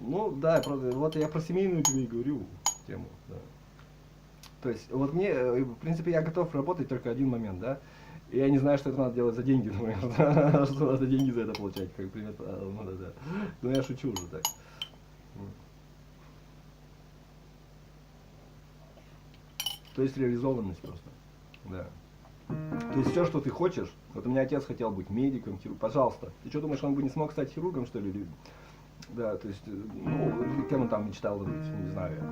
Ну, да, вот я про семейную тебе и говорю тему, да. То есть, вот мне, в принципе, я готов работать только один момент, да. И я не знаю, что это надо делать за деньги, например, да? Что надо деньги за это получать, как пример, ну да. Ну я шучу уже так. То есть реализованность просто, да. То есть все, что ты хочешь, вот у меня отец хотел быть медиком, пожалуйста. Ты что думаешь, он бы не смог стать хирургом, что ли? Да, то есть, ну, кем он там мечтал быть, не знаю я.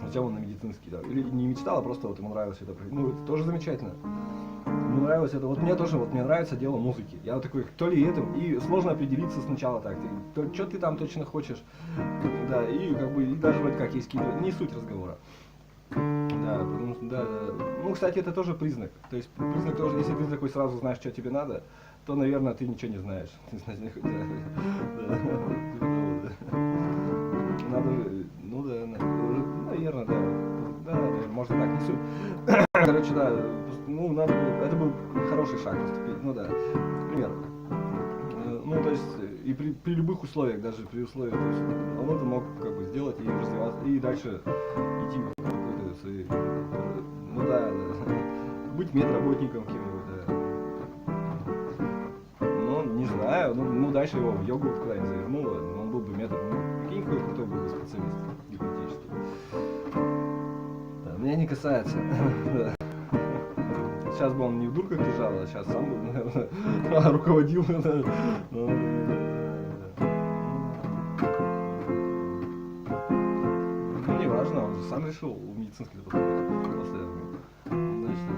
Зачем он на медицинский, да. Или не мечтал, а просто вот ему нравилось это. Ну, это тоже замечательно. Мне нравилось это. Вот мне тоже, вот мне нравится дело музыки. Я вот такой, то ли этим, и сложно определиться сначала так. Что ты там точно хочешь, да, и как бы, и даже вроде как есть какие-то, не суть разговора. Да, потому что, да. Ну, кстати, это тоже признак. То есть, признак тоже, если ты такой сразу знаешь, что тебе надо, то, наверное, ты ничего не знаешь. Надо, ну да, наверное, да, можно так, не суть. Короче, да, ну, надо, это был хороший шаг поступить, ну да, к примеру. Ну, то есть, и при любых условиях, даже при условиях, то есть, он это мог как бы сделать и развиваться, и дальше идти в какой-то, ну да, быть медработником кем-нибудь, да. Ну, не знаю, ну дальше его в йогу куда-нибудь завернуло, он был бы прикинь, какой крутой был бы специалист гипотетически. Да, меня не касается. Сейчас бы он не в дурках лежал, а сейчас сам бы, наверное, руководил. Ну, не важно, он же сам решил в медицинский департамент. Значит,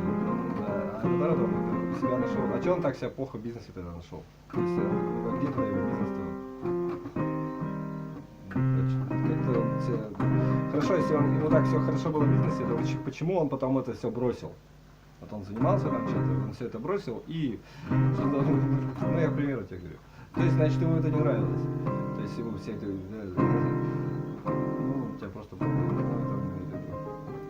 да. наоборот, он себя нашел. А что он так себя плохо в бизнесе тогда нашел? Если где тогда его бизнес-то? Как-то хорошо, если ему так все хорошо было в бизнесе, то почему он потом это все бросил? Вот он занимался там чем-то, он все это бросил и, ну я к примеру тебе говорю. То есть, значит, ему это не нравилось. То есть ему все это, ну, у тебя просто,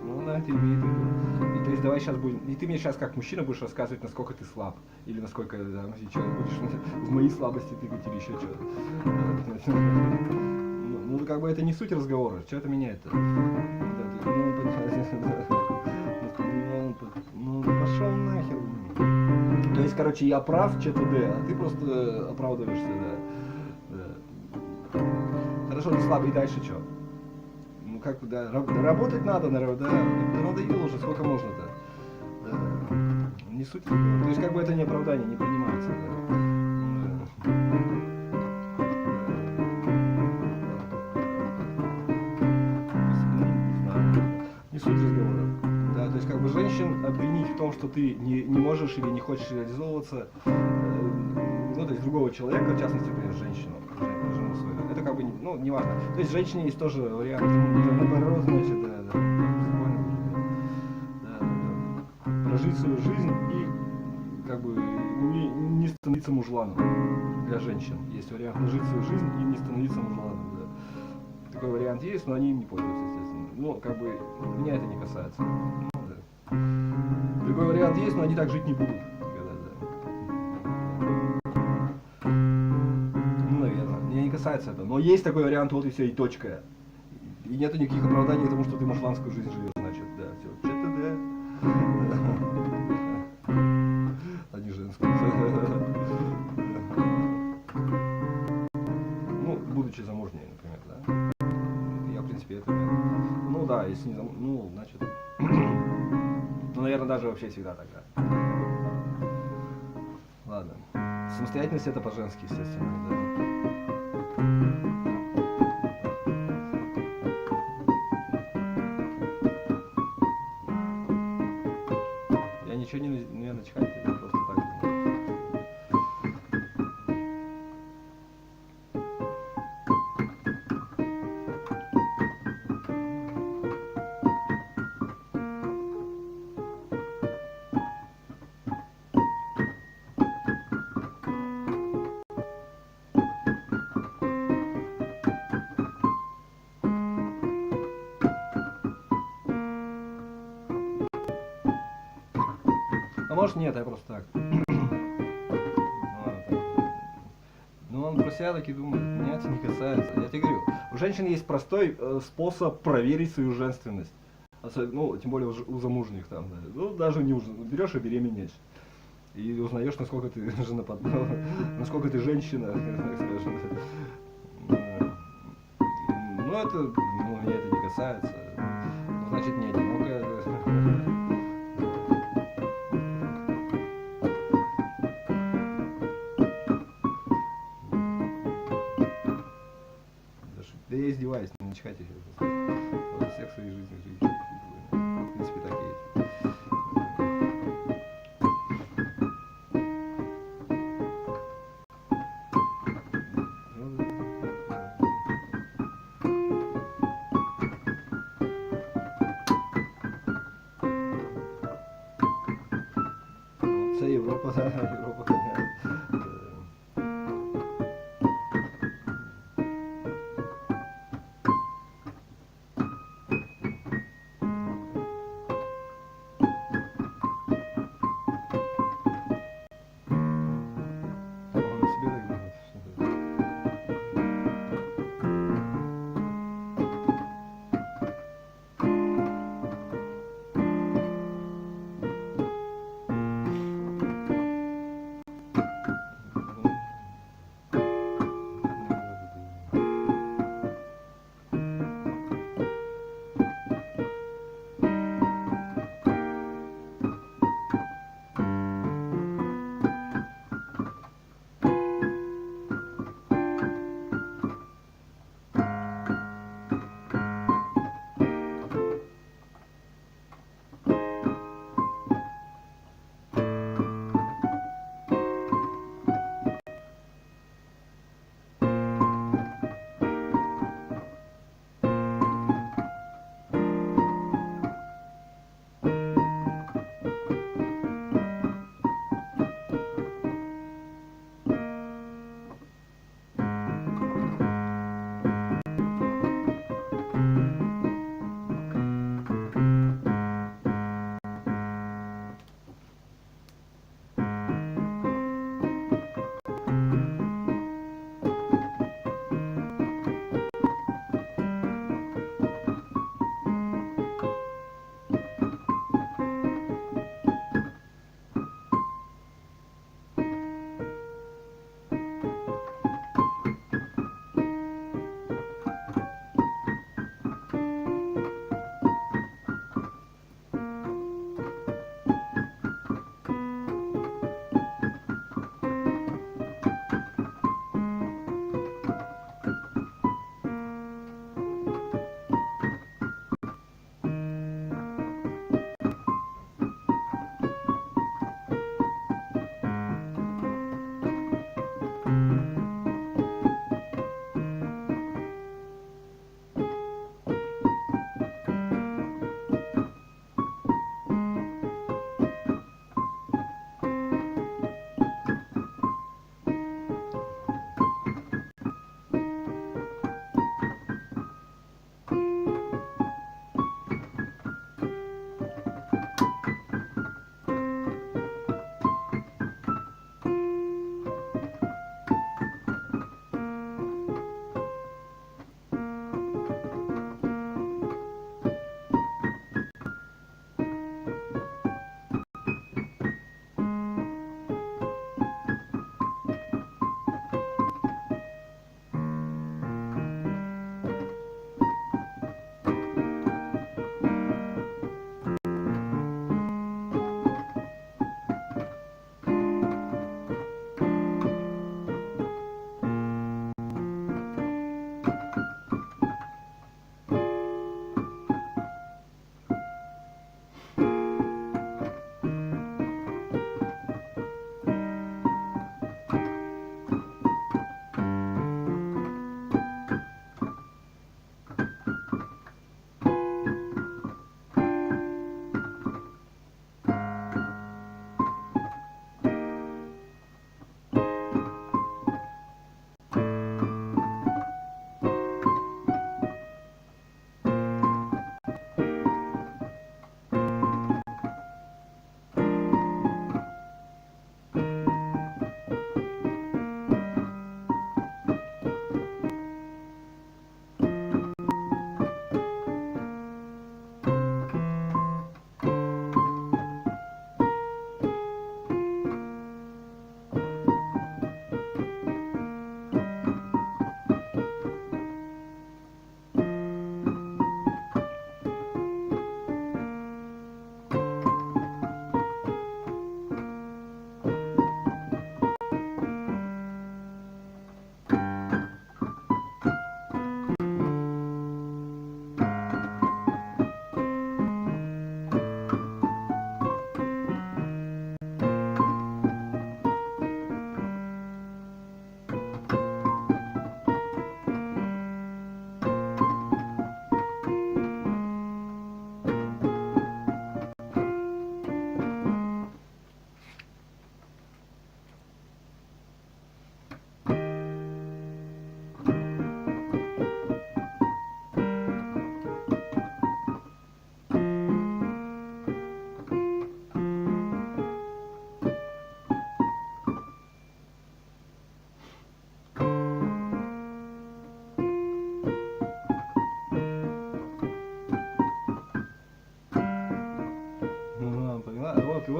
ну, на это имеет в виду. И то есть давай сейчас будем, и ты мне сейчас как мужчина будешь рассказывать, насколько ты слаб, или насколько, да, сейчас будешь в мои слабости тыкать или еще что-то. Ну, как бы это не суть разговора, что это меняет-то? Ну, пошел нахер. То есть, короче, я прав, что-то да, а ты просто оправдываешься, да. Хорошо, ты слабый, и дальше что? Ну, как, да, работать надо, наверное, да, надоело уже, сколько можно-то. Да. Не суть. То есть, как бы это не оправдание, не принимается, да. Не суть разговора. Да, то есть как бы женщин обвинить в том, что ты не можешь или не хочешь реализовываться, ну то есть другого человека, в частности, например, женщину свою, это как бы, ну, не важно. То есть женщине есть тоже вариант, наоборот, значит, да, прожить свою жизнь и как бы не становиться мужланом для женщин. Есть вариант прожить свою жизнь и не становиться мужланом, да. Такой вариант есть, но они им не пользуются, естественно. Ну, как бы, меня это не касается. Ну, да. Другой вариант есть, но они так жить не будут. Ну, наверное. Меня не касается это. Но есть такой вариант, вот и все, и точка. И нету никаких оправданий тому, что ты мужланскую жизнь живешь, значит, да. Все. Что-то да. А не женскую. Ну, будучи замужней, например, да. Я, в принципе, это... Ну да, если не замужней, ну, значит... Ну, наверное, даже вообще всегда тогда. Ладно. Самостоятельность это по-женски, естественно, да. Я ничего не начхать, это просто так. А может нет, я просто так. Ну он про себя таки думает, меня это не касается. Я тебе говорю, у женщин есть простой способ проверить свою женственность. Ну, тем более у замужних там, да. Ну, даже не уже. Берешь и беременеешь. И узнаешь, насколько ты насколько ты женщина, скажем. Ну, это, ну, меня это не касается. Значит, не одинокая. Да я издеваюсь, не начхать еще. Всех своей жизни жить. В принципе, так и есть. Це Європа, Європа.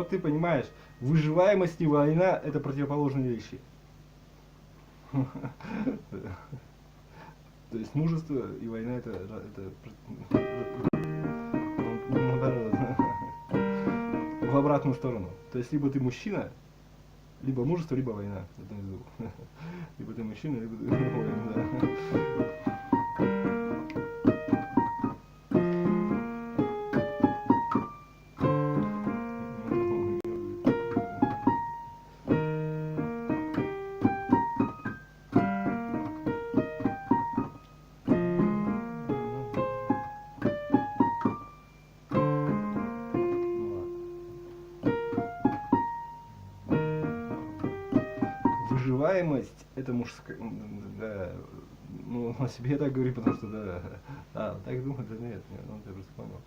вот ты понимаешь, выживаемость и война – это противоположные вещи. То есть мужество и война это наоборот, в обратную сторону. То есть либо ты мужчина, либо мужество, либо война. Это внизу. Либо ты мужчина, либо ты воин, да. Выживаемость это мужская, да, ну о себе я так говорю, потому что да, так думаю, да нет, ну ты просто понял.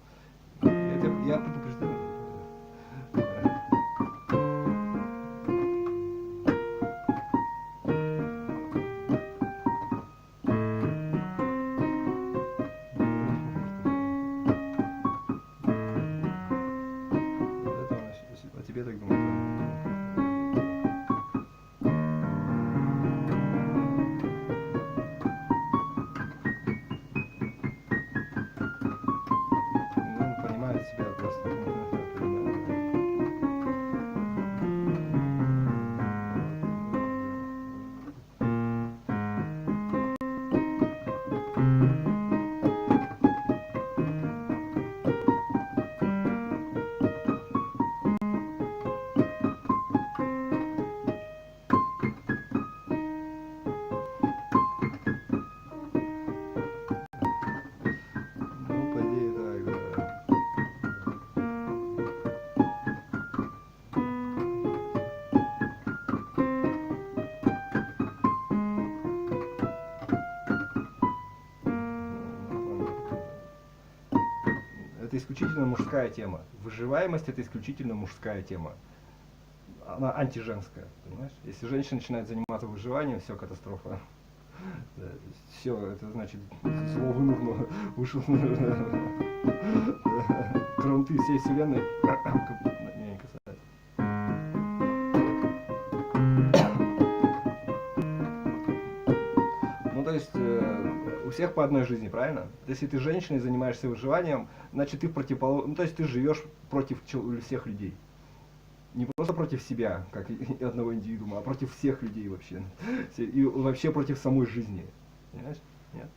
Я предупреждаю. О тебе так думаю. Себя просто. Ну, по идее, так, да. Это исключительно мужская тема. Выживаемость это исключительно мужская тема. Она антиженская, понимаешь? Если женщина начинает заниматься выживанием, все, катастрофа. Да, все, это значит зло вынурнуло, вышло, кранты всей вселенной меня не касается. Ну, то есть, у всех по одной жизни, правильно? Если ты женщиной занимаешься выживанием, значит ты ну, то есть ты живешь против всех людей. Не просто против себя, как одного индивидуума, а против всех людей вообще. И вообще против самой жизни. Понимаешь? Нет?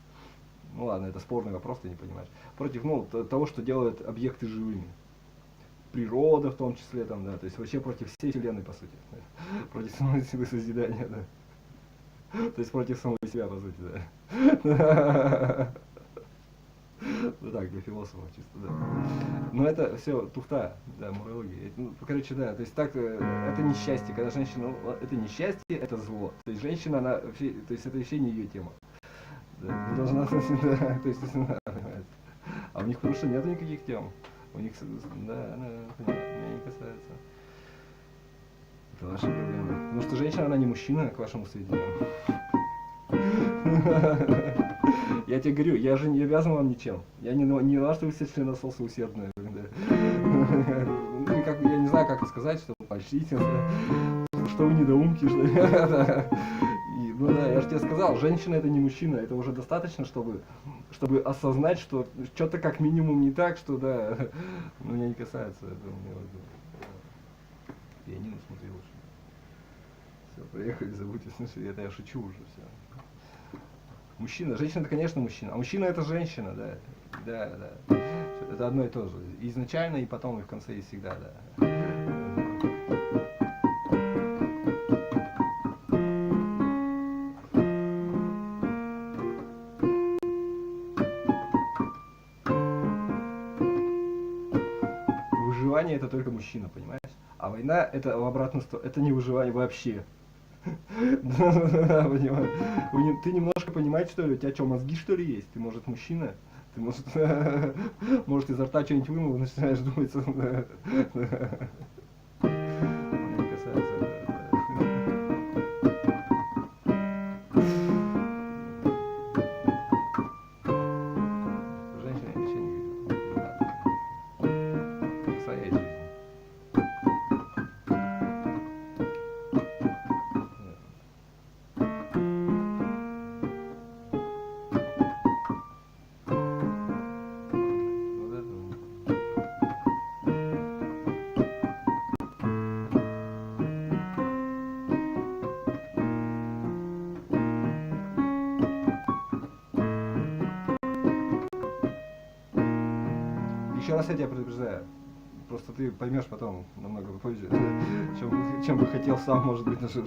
Ну ладно, это спорный вопрос, ты не понимаешь. Против, ну, того, что делают объекты живыми. Природа в том числе, там, да, то есть вообще против всей вселенной, по сути. Против самой силы созидания, да. То есть против самой себя, по сути, да. Ну так, для философов чисто, да. Но это все туфта, да, мурология. Ну, короче, да, то есть так, это несчастье, когда женщина, это несчастье, это зло. То есть женщина, она вообще, то есть это вообще не ее тема. Да, должна, да, то есть, да, а у них потому что нет никаких тем. У них, да, меня не касается. Это ваша проблема. Потому что женщина, она не мужчина, к вашему сведению. Я тебе говорю, я же не обязан вам ничем. Я не на что вы все членососы усердные. Ну, как, я не знаю, как сказать, что почтите, что вы недоумки, что ли. Ну да, я же тебе сказал, женщина это не мужчина, это уже достаточно, чтобы осознать, что что-то как минимум не так, что да, ну, меня не касается этого. Пианино смотри лучше. Все, поехали, забудьте, слушай, это я шучу уже, все. Мужчина, женщина это, конечно, мужчина, а мужчина это женщина, да. Да. Это одно и то же. Изначально, и потом, и в конце, и всегда, да. Выживание это только мужчина, понимаешь? А война это в обратную сторону, это не выживание вообще. Ты немножко понимаешь, что ли? У тебя что, мозги что ли есть? Ты, может, мужчина? Ты, может, изо рта что-нибудь вынул, начинаешь думать. Не касается. Женщина я ничего не видел. В своей жизни. Еще раз я тебя предупреждаю. Просто ты поймешь потом намного позже, чем бы хотел сам, может быть, на что